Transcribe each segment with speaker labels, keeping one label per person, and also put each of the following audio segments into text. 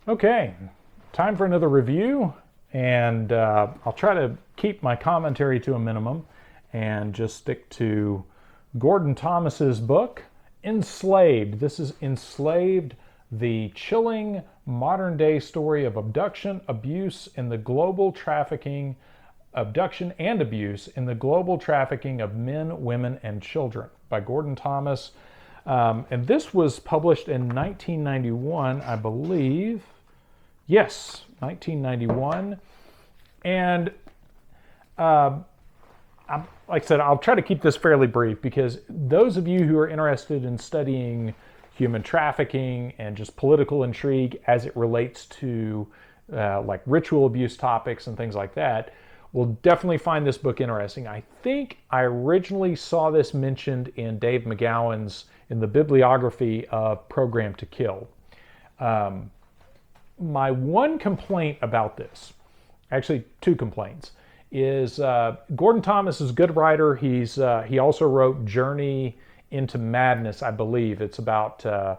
Speaker 1: Okay, time for another review, and I'll try to keep my commentary to a minimum and just stick to Gordon Thomas's book, Enslaved. This is Enslaved, the chilling modern day story of abduction, abuse, and the global trafficking, abduction and abuse in the global trafficking of men, women, and children by Gordon Thomas. And this was published in 1991, I believe. Yes, 1991. And like I said, I'll try to keep this fairly brief because those of you who are interested in studying human trafficking and just political intrigue as it relates to like ritual abuse topics and things like that will definitely find this book interesting. I think I originally saw this mentioned in Dave McGowan's, in the bibliography of Program to Kill. My one complaint about this, actually two complaints, is Gordon Thomas is a good writer. He also wrote Journey into Madness, I believe. It's about a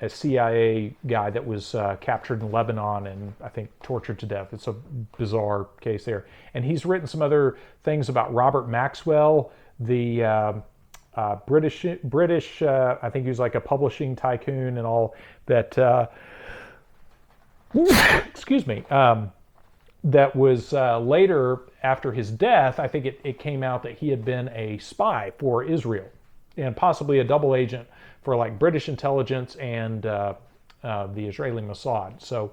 Speaker 1: CIA guy that was captured in Lebanon and I think tortured to death. It's a bizarre case there. And he's written some other things about Robert Maxwell, the British. I think he was like a publishing tycoon and all that. Excuse me. That was later, after his death, I think it came out that he had been a spy for Israel and possibly a double agent for like British intelligence and the Israeli Mossad. So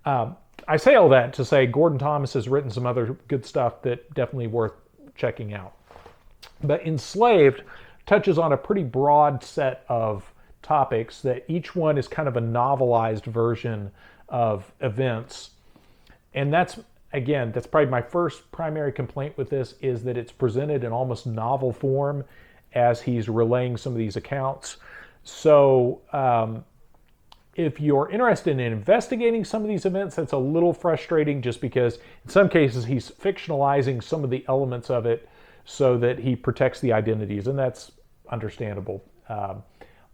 Speaker 1: I say all that to say Gordon Thomas has written some other good stuff that definitely worth checking out. But Enslaved touches on a pretty broad set of topics that each one is kind of a novelized version of events. And that's probably my first primary complaint with this, is that it's presented in almost novel form as he's relaying some of these accounts. So if you're interested in investigating some of these events, that's a little frustrating just because in some cases he's fictionalizing some of the elements of it so that he protects the identities, and that's understandable.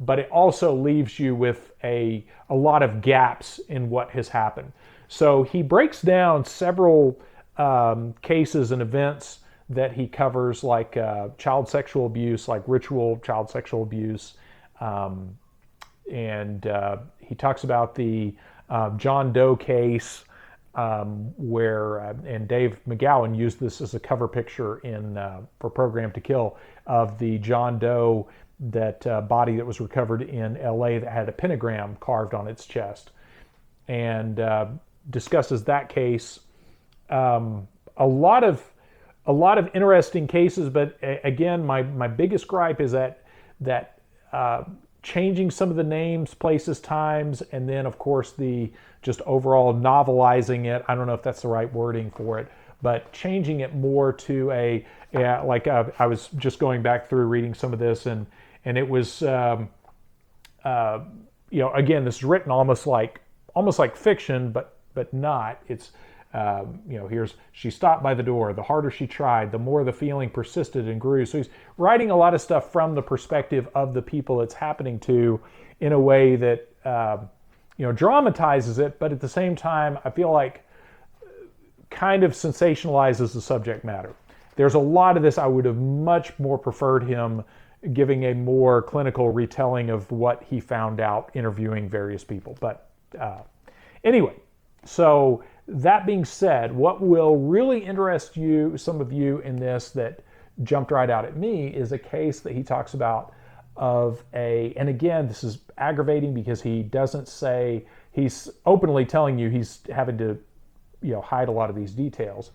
Speaker 1: But it also leaves you with a lot of gaps in what has happened. So he breaks down several cases and events that he covers, like child sexual abuse, like ritual child sexual abuse. And he talks about the John Doe case where, and Dave McGowan used this as a cover picture for Program to Kill, of the John Doe, that body that was recovered in LA that had a pentagram carved on its chest, and discusses that case. A lot of interesting cases, but again, my biggest gripe is that changing some of the names, places, times, and then of course the just overall novelizing it. I don't know if that's the right wording for it, but changing it more to I was just going back through reading some of this, and it was again, this is written almost like fiction, but not. It's here's, she stopped by the door. The harder she tried, the more the feeling persisted and grew. So he's writing a lot of stuff from the perspective of the people it's happening to in a way that dramatizes it, but at the same time, I feel like kind of sensationalizes the subject matter. There's a lot of this I would have much more preferred him giving a more clinical retelling of what he found out interviewing various people. But anyway, so that being said, what will really interest you, some of you in this that jumped right out at me, is a case that he talks about and again, this is aggravating because he doesn't say, he's openly telling you he's having to, hide a lot of these details.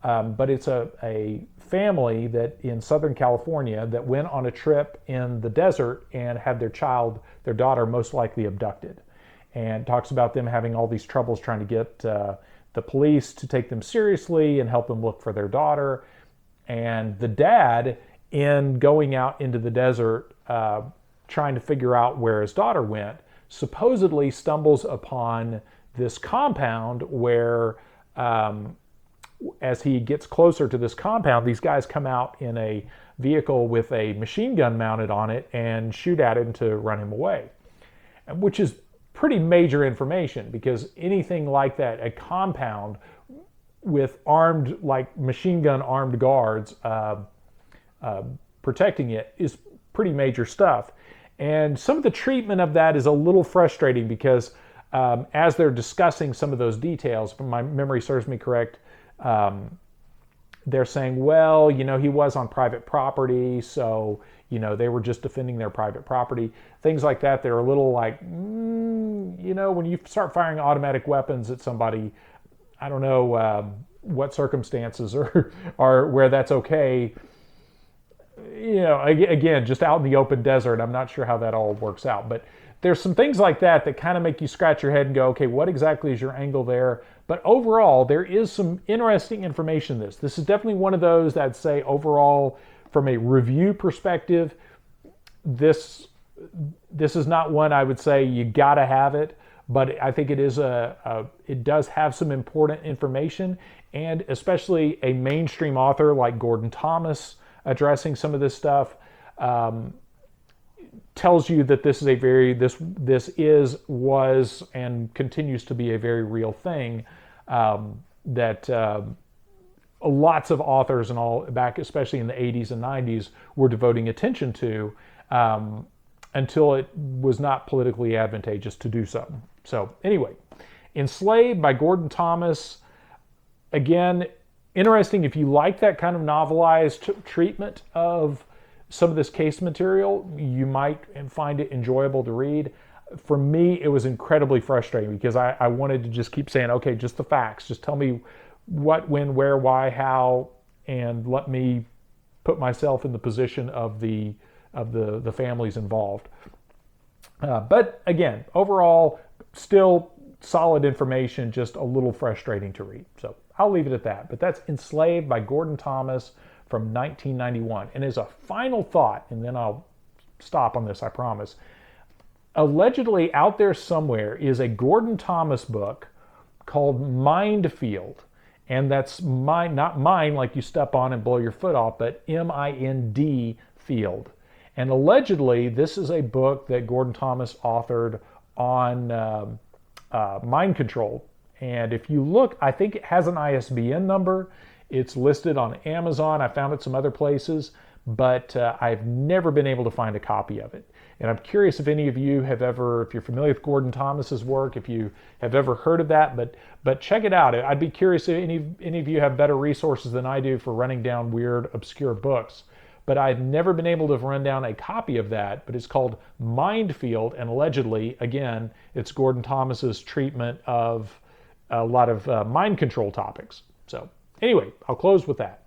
Speaker 1: But it's a family that in Southern California that went on a trip in the desert and had their daughter most likely abducted, and talks about them having all these troubles trying to get the police to take them seriously and help them look for their daughter. And the dad, in going out into the desert trying to figure out where his daughter went, supposedly stumbles upon this compound where as he gets closer to this compound, these guys come out in a vehicle with a machine gun mounted on it and shoot at him to run him away, which is pretty major information, because anything like that, a compound with armed, like machine gun armed guards protecting it, is pretty major stuff. And some of the treatment of that is a little frustrating, because as they're discussing some of those details, if my memory serves me correct, they're saying, well, he was on private property, so, they were just defending their private property. Things like that, they're a little like, when you start firing automatic weapons at somebody, I don't know what circumstances are where that's okay. Again, just out in the open desert, I'm not sure how that all works out. But there's some things like that kind of make you scratch your head and go, okay, what exactly is your angle there? But overall, there is some interesting information in this. This is definitely one of those that I'd say overall, from a review perspective, this is not one I would say you gotta have it, but I think it is it does have some important information, and especially a mainstream author like Gordon Thomas addressing some of this stuff tells you that this is was and continues to be a very real thing that lots of authors and all back, especially in the 80s and 90s, were devoting attention to until it was not politically advantageous to do so. So anyway, Enslaved by Gordon Thomas. Again, interesting if you like that kind of novelized treatment of some of this case material, you might find it enjoyable to read. For me, it was incredibly frustrating, because I wanted to just keep saying, okay, just the facts. Just tell me what, when, where, why, how, and let me put myself in the position of the families involved. But again, overall, still solid information, just a little frustrating to read. So I'll leave it at that. But that's Enslaved by Gordon Thomas from 1991. And as a final thought, and then I'll stop on this, I promise. Allegedly out there somewhere is a Gordon Thomas book called Mindfield. And that's mine, not mine like you step on and blow your foot off, but M-I-N-D field. And allegedly, this is a book that Gordon Thomas authored on mind control. And if you look, I think it has an ISBN number. It's listed on Amazon. I found it some other places, but I've never been able to find a copy of it. And I'm curious if any of you have ever, if you're familiar with Gordon Thomas's work, if you have ever heard of that, but check it out. I'd be curious if any of you have better resources than I do for running down weird, obscure books. But I've never been able to run down a copy of that, but it's called Mindfield, and allegedly, again, it's Gordon Thomas's treatment of a lot of mind control topics. So anyway, I'll close with that.